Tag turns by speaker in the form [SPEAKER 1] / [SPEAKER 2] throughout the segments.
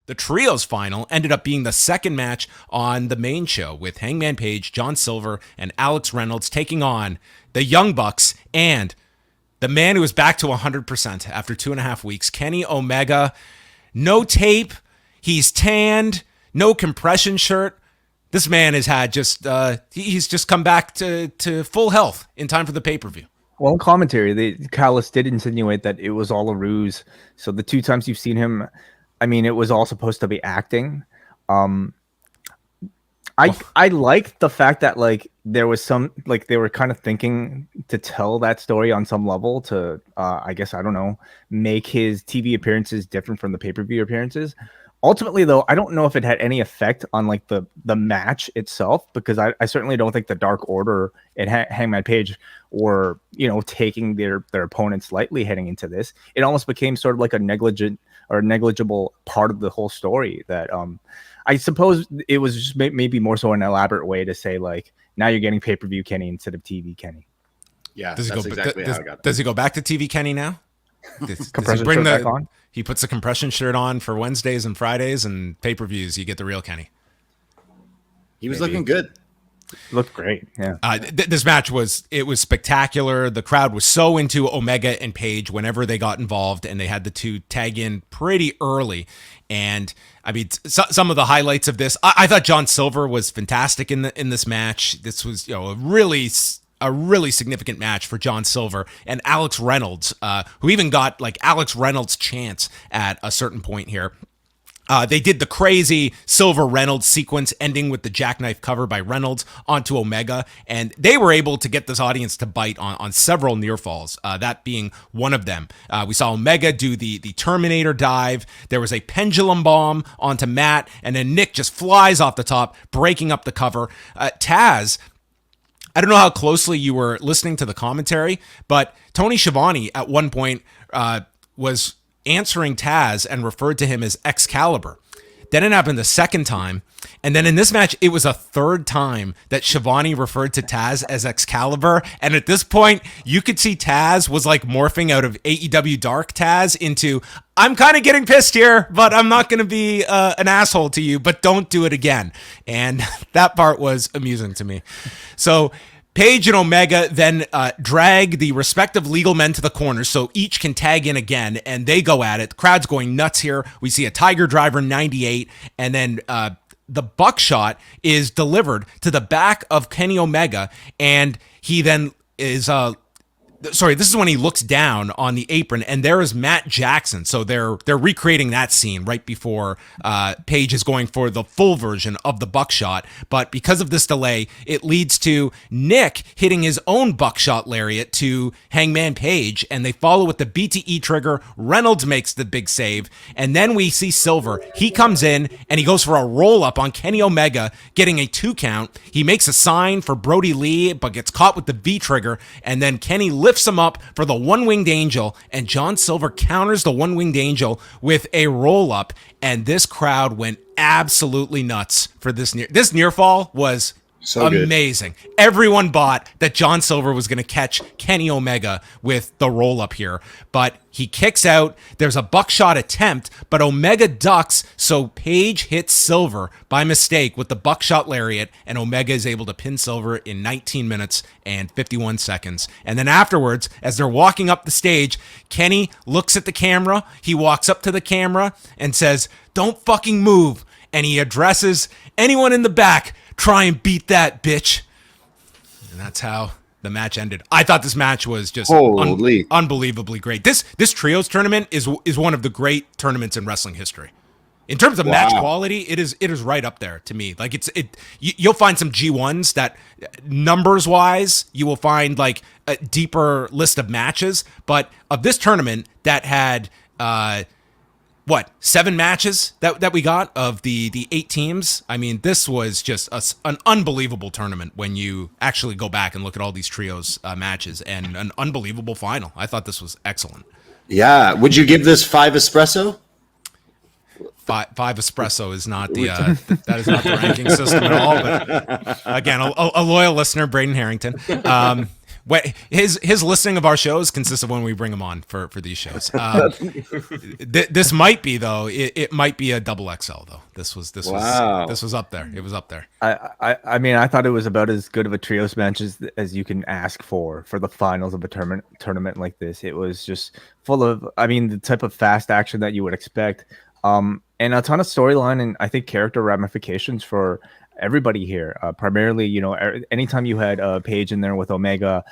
[SPEAKER 1] The trios final ended up being the second match on the main show, with Hangman Page, John Silver, and Alex Reynolds taking on the Young Bucks and the man who was back to 100% after 2.5 weeks, Kenny Omega. No tape. He's tanned. No compression shirt. This man has had he's just come back to full health in time for the pay-per-view.
[SPEAKER 2] Well, in commentary, Callis did insinuate that it was all a ruse. So the 2 times you've seen him, I mean, it was all supposed to be acting. I liked the fact that like there was some like they were kind of thinking to tell that story on some level to I guess I don't know, make his TV appearances different from the pay-per-view appearances. Ultimately, though, I don't know if it had any effect on like the match itself, because I certainly don't think the Dark Order and Hangman Page were, you know, taking their opponents lightly heading into this. It almost became sort of like a negligible part of the whole story that I suppose it was just maybe more so an elaborate way to say like, now you're getting pay-per-view Kenny instead of TV Kenny.
[SPEAKER 3] Yeah, that's exactly how I got that.
[SPEAKER 1] Does he go back to TV Kenny now? Does
[SPEAKER 2] compression shirt back on?
[SPEAKER 1] He puts the compression shirt on for Wednesdays and Fridays, and pay-per-views, you get the real Kenny.
[SPEAKER 3] He was looking good.
[SPEAKER 2] Looked great, yeah.
[SPEAKER 1] This match was spectacular. The crowd was so into Omega and Page whenever they got involved, and they had the two tag in pretty early. And I mean, some of the highlights of this, I thought John Silver was fantastic in this match. This was, you know, a really significant match for John Silver and Alex Reynolds, who even got like Alex Reynolds' chance at a certain point here. They did the crazy Silver Reynolds sequence ending with the jackknife cover by Reynolds onto Omega, and they were able to get this audience to bite on several near falls, that being one of them. We saw Omega do the Terminator dive. There was a pendulum bomb onto Matt, and then Nick just flies off the top, breaking up the cover. Taz, I don't know how closely you were listening to the commentary, but Tony Schiavone at one point was answering Taz and referred to him as Excalibur. Then it happened the second time. And then in this match, it was a third time that Schiavone referred to Taz as Excalibur. And at this point, you could see Taz was like morphing out of AEW Dark Taz into, I'm kind of getting pissed here, but I'm not going to be an asshole to you, but don't do it again. And that part was amusing to me. So Page and Omega then drag the respective legal men to the corners so each can tag in again, and they go at it. The crowd's going nuts here. We see a Tiger Driver 98, and then the buckshot is delivered to the back of Kenny Omega, and he then is... this is when he looks down on the apron, and there is Matt Jackson. So they're recreating that scene right before Page is going for the full version of the buckshot. But because of this delay, it leads to Nick hitting his own buckshot lariat to Hangman Page, and they follow with the BTE trigger. Reynolds makes the big save, and then we see Silver. He comes in, and he goes for a roll-up on Kenny Omega, getting a 2 count. He makes a sign for Brody Lee, but gets caught with the V trigger, and then Kenny lifts him up for the one-winged angel, and John Silver counters the one-winged angel with a roll-up, and this crowd went absolutely nuts for this near fall was so amazing. Good. Everyone bought that John Silver was going to catch Kenny Omega with the roll-up here, but he kicks out. There's a buckshot attempt, but Omega ducks, so Page hits Silver by mistake with the buckshot lariat, and Omega is able to pin Silver in 19 minutes and 51 seconds. And then afterwards, as they're walking up the stage, Kenny looks at the camera. He walks up to the camera and says, "Don't fucking move." And he addresses anyone in the back, "Try and beat that, bitch." And that's how the match ended. I thought this match was just unbelievably great. This trios tournament is one of the great tournaments in wrestling history. In terms of match quality, it is right up there to me. Like you'll find some G1s that numbers wise, you will find like a deeper list of matches, but of this tournament that had 7 matches that we got of the 8 teams. I mean, this was just an unbelievable tournament when you actually go back and look at all these trios matches, and an unbelievable final. I thought this was excellent.
[SPEAKER 3] Yeah. Would you give this 5 espresso?
[SPEAKER 1] 5 espresso is not that is not the ranking system at all. But again, a loyal listener, Braden Harrington. His listing of our shows consists of when we bring him on for these shows. This might be though. It might be a double XL though. This was up there. It was up there.
[SPEAKER 2] I mean, I thought it was about as good of a trios match as you can ask for the finals of a tournament like this. It was just full of, I mean, the type of fast action that you would expect, and a ton of storyline and I think character ramifications for everybody here. Primarily, you know, anytime you had Paige in there with Omega,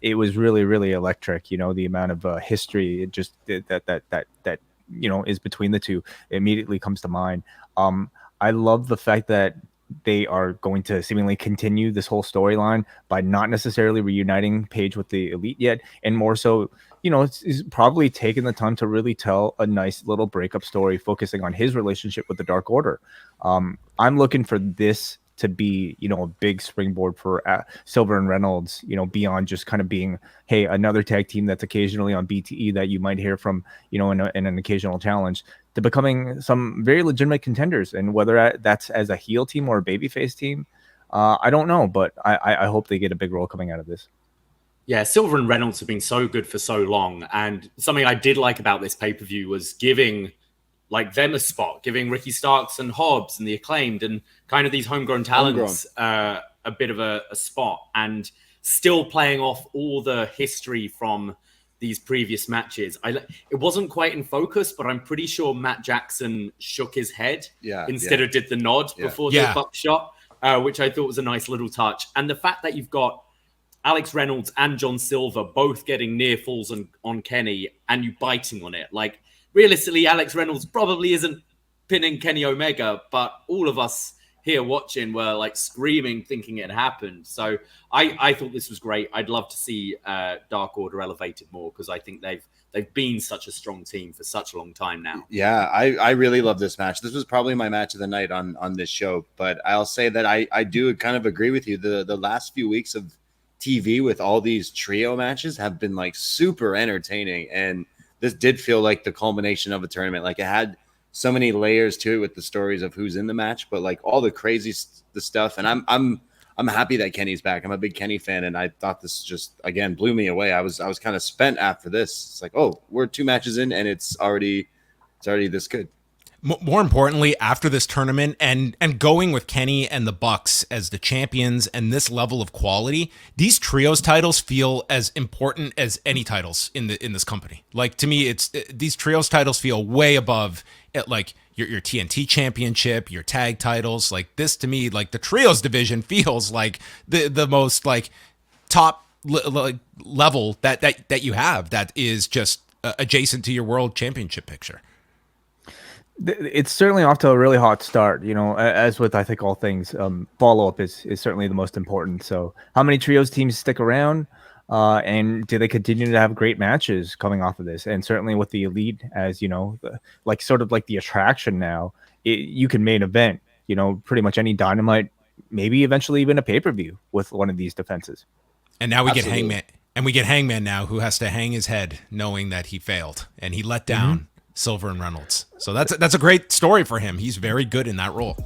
[SPEAKER 2] it was really, really electric. You know, the amount of history it just that you know is between the two immediately comes to mind. I love the fact that they are going to seemingly continue this whole storyline by not necessarily reuniting Paige with the Elite yet, and more so, you know, it's probably taking the time to really tell a nice little breakup story focusing on his relationship with the Dark Order. I'm looking for this to be, you know, a big springboard for Silver and Reynolds, you know, beyond just kind of being, hey, another tag team that's occasionally on BTE that you might hear from, you know, in an occasional challenge, to becoming some very legitimate contenders. And whether that's as a heel team or a babyface team, I don't know, but I hope they get a big role coming out of this.
[SPEAKER 4] Yeah, Silver and Reynolds have been so good for so long. And something I did like about this pay-per-view was giving like them a spot, giving Ricky Starks and Hobbs and the Acclaimed and kind of these homegrown talents a bit of a spot, and still playing off all the history from these previous matches. It wasn't quite in focus, but I'm pretty sure Matt Jackson shook his head instead of did the nod before the buckshot, which I thought was a nice little touch. And the fact that you've got Alex Reynolds and John Silver both getting near falls on Kenny and you biting on it. Like, realistically, Alex Reynolds probably isn't pinning Kenny Omega, but all of us here watching were like screaming, thinking it happened. So I thought this was great. I'd love to see Dark Order elevated more, because I think they've been such a strong team for such a long time now.
[SPEAKER 3] Yeah, I really love this match. This was probably my match of the night on this show, but I'll say that I do kind of agree with you. The last few weeks of TV with all these trio matches have been like super entertaining, and this did feel like the culmination of a tournament. Like, it had so many layers to it with the stories of who's in the match, but like all the crazy the stuff. And I'm happy that Kenny's back. I'm a big Kenny fan, and I thought this just again blew me away. I was kind of spent after this. It's like, oh, we're 2 matches in, and it's already this good.
[SPEAKER 1] More importantly, after this tournament and going with Kenny and the Bucks as the champions and this level of quality, these trios titles feel as important as any titles in this company. Like, to me, these trios titles feel way above it, like your TNT championship, your tag titles. Like, this to me, like the trios division feels like the most like top level that you have, that is just adjacent to your world championship picture.
[SPEAKER 2] It's certainly off to a really hot start, you know, as with, I think, all things, follow-up is certainly the most important. So how many trios teams stick around, and do they continue to have great matches coming off of this? And certainly with the Elite, as you know, like sort of like the attraction now, you can main event, you know, pretty much any Dynamite, maybe eventually even a pay-per-view with one of these defenses.
[SPEAKER 1] And now we get Hangman, and we get Hangman now, who has to hang his head knowing that he failed and he let down Silver and Reynolds. So that's a great story for him. He's very good in that role.